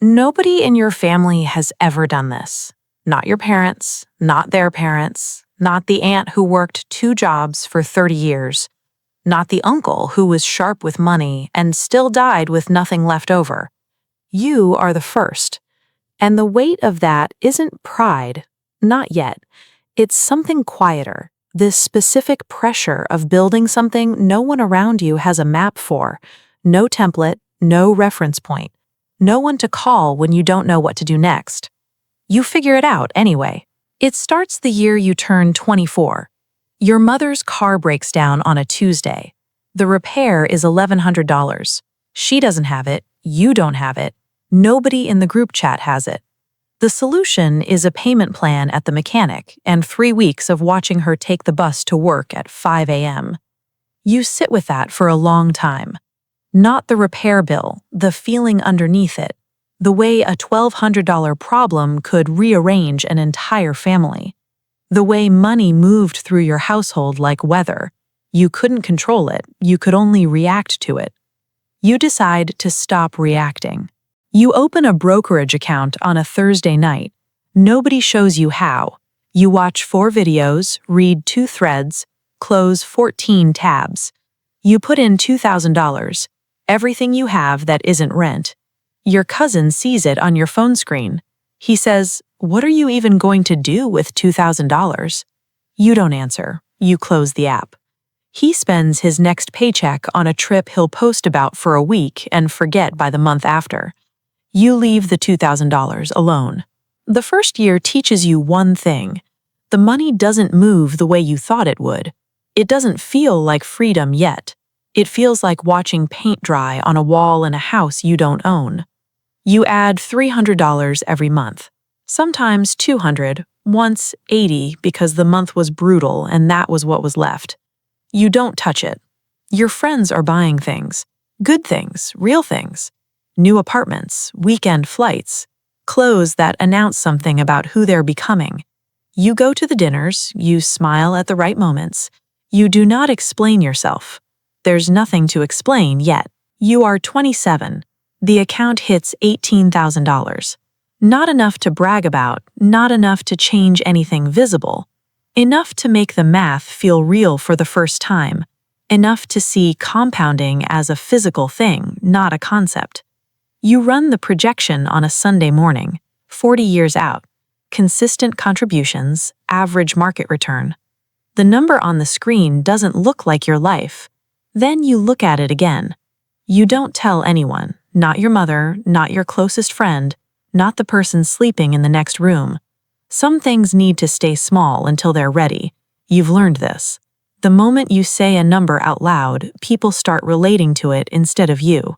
Nobody in your family has ever done this. Not your parents, not their parents, not the aunt who worked 2 jobs for 30 years, not the uncle who was sharp with money and still died with nothing left over. You are the first. And the weight of that isn't pride, not yet. It's something quieter, this specific pressure of building something no one around you has a map for, no template, no reference point. No one to call when you don't know what to do next. You figure it out anyway. It starts the year you turn 24. Your mother's car breaks down on a Tuesday. The repair is $1,100. She doesn't have it, you don't have it, nobody in the group chat has it. The solution is a payment plan at the mechanic and 3 weeks of watching her take the bus to work at 5 a.m. You sit with that for a long time. Not the repair bill, the feeling underneath it, the way a $1,200 problem could rearrange an entire family, the way money moved through your household like weather. You couldn't control it, you could only react to it. You decide to stop reacting. You open a brokerage account on a Thursday night. Nobody shows you how. You watch 4 videos, read 2 threads, close 14 tabs. You put in $2,000. Everything you have that isn't rent. Your cousin sees it on your phone screen. He says, "What are you even going to do with $2,000? You don't answer. You close the app. He spends his next paycheck on a trip he'll post about for a week and forget by the month after. You leave the $2,000 alone. The first year teaches you one thing. The money doesn't move the way you thought it would. It doesn't feel like freedom yet. It feels like watching paint dry on a wall in a house you don't own. You add $300 every month, sometimes $200, once $80 because the month was brutal and that was what was left. You don't touch it. Your friends are buying things, good things, real things, new apartments, weekend flights, clothes that announce something about who they're becoming. You go to the dinners, you smile at the right moments. You do not explain yourself. There's nothing to explain yet. You are 27. The account hits $18,000. Not enough to brag about, not enough to change anything visible. Enough to make the math feel real for the first time. Enough to see compounding as a physical thing, not a concept. You run the projection on a Sunday morning, 40 years out. Consistent contributions, average market return. The number on the screen doesn't look like your life. Then you look at it again. You don't tell anyone, not your mother, not your closest friend, not the person sleeping in the next room. Some things need to stay small until they're ready. You've learned this. The moment you say a number out loud, people start relating to it instead of you.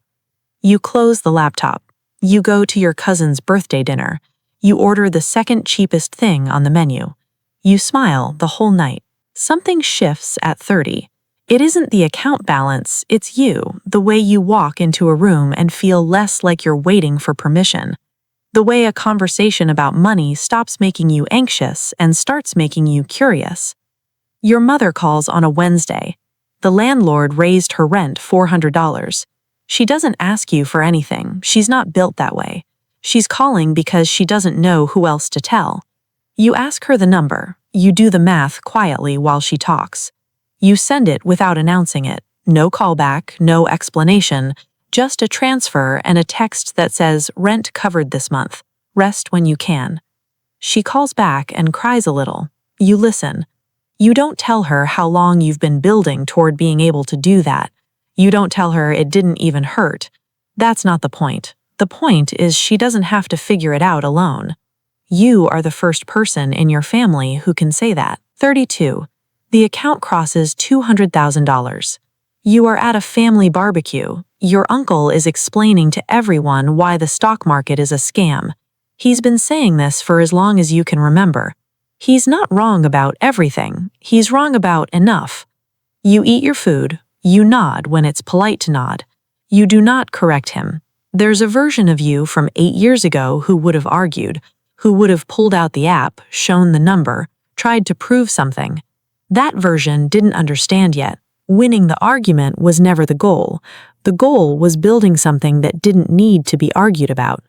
You close the laptop. You go to your cousin's birthday dinner. You order the second cheapest thing on the menu. You smile the whole night. Something shifts at 30. It isn't the account balance, it's you, the way you walk into a room and feel less like you're waiting for permission. The way a conversation about money stops making you anxious and starts making you curious. Your mother calls on a Wednesday. The landlord raised her rent $400. She doesn't ask you for anything, she's not built that way. She's calling because she doesn't know who else to tell. You ask her the number, you do the math quietly while she talks. You send it without announcing it, no callback, no explanation, just a transfer and a text that says rent covered this month, rest when you can. She calls back and cries a little. You listen. You don't tell her how long you've been building toward being able to do that. You don't tell her it didn't even hurt. That's not the point. The point is she doesn't have to figure it out alone. You are the first person in your family who can say that. 32. The account crosses $200,000. You are at a family barbecue. Your uncle is explaining to everyone why the stock market is a scam. He's been saying this for as long as you can remember. He's not wrong about everything. He's wrong about enough. You eat your food. You nod when it's polite to nod. You do not correct him. There's a version of you from 8 years ago who would have argued, who would have pulled out the app, shown the number, tried to prove something. That version didn't understand yet. Winning the argument was never the goal. The goal was building something that didn't need to be argued about.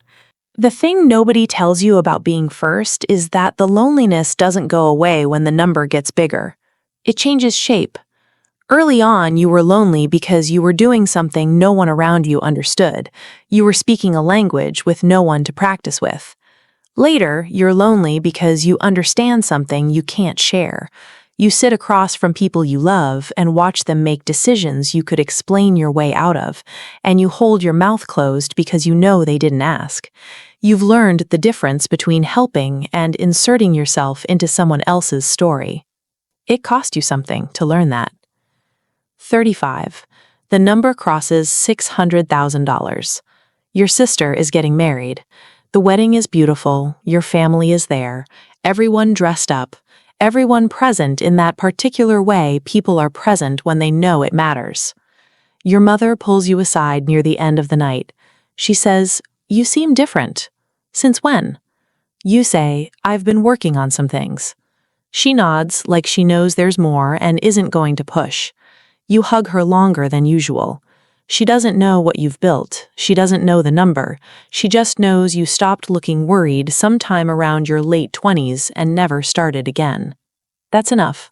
The thing nobody tells you about being first is that the loneliness doesn't go away when the number gets bigger. It changes shape. Early on, you were lonely because you were doing something no one around you understood. You were speaking a language with no one to practice with. Later, you're lonely because you understand something you can't share. You sit across from people you love and watch them make decisions you could explain your way out of, and you hold your mouth closed because you know they didn't ask. You've learned the difference between helping and inserting yourself into someone else's story. It cost you something to learn that. 35. The number crosses $600,000. Your sister is getting married. The wedding is beautiful, your family is there, everyone dressed up, everyone present in that particular way people are present when they know it matters. Your mother pulls you aside near the end of the night. She says, "You seem different. Since when?" You say, "I've been working on some things." She nods like she knows there's more and isn't going to push. You hug her longer than usual. She doesn't know what you've built. She doesn't know the number. She just knows you stopped looking worried sometime around your late 20s and never started again. That's enough.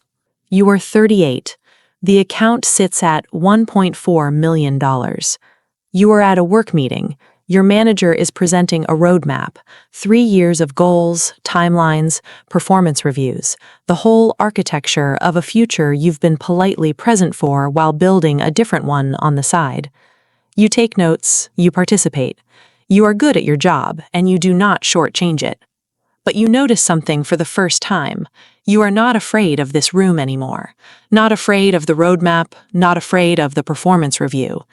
You are 38. The account sits at $1.4 million. You are at a work meeting. Your manager is presenting a roadmap, 3 years of goals, timelines, performance reviews, the whole architecture of a future you've been politely present for while building a different one on the side. You take notes, you participate. You are good at your job, and you do not shortchange it. But you notice something for the first time. You are not afraid of this room anymore. Not afraid of the roadmap, not afraid of the performance review.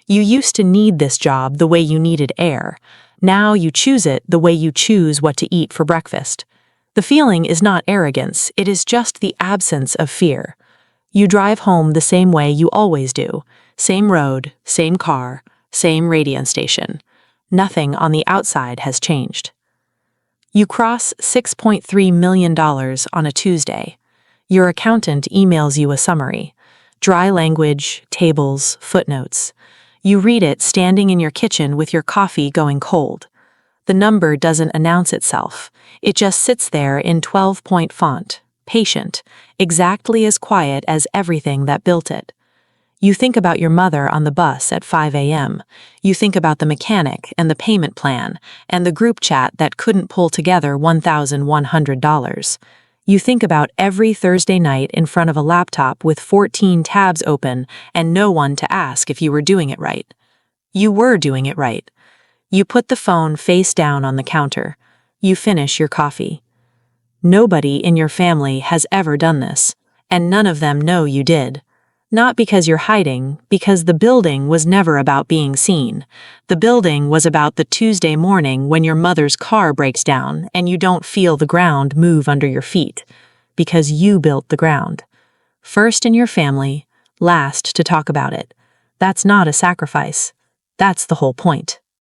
You used to need this job the way you needed air. Now you choose it the way you choose what to eat for breakfast. The feeling is not arrogance, it is just the absence of fear. You drive home the same way you always do. Same road, same car, same radio station. Nothing on the outside has changed. You cross $6.3 million on a Tuesday. Your accountant emails you a summary. Dry language, tables, footnotes. You read it standing in your kitchen with your coffee going cold. The number doesn't announce itself. It just sits there in 12-point font, patient, exactly as quiet as everything that built it. You think about your mother on the bus at 5 a.m. You think about the mechanic and the payment plan and the group chat that couldn't pull together $1,100. You think about every Thursday night in front of a laptop with 14 tabs open and no one to ask if you were doing it right. You were doing it right. You put the phone face down on the counter. You finish your coffee. Nobody in your family has ever done this, and none of them know you did. Not because you're hiding, because the building was never about being seen. The building was about the Tuesday morning when your mother's car breaks down and you don't feel the ground move under your feet. Because you built the ground. First in your family, last to talk about it. That's not a sacrifice. That's the whole point.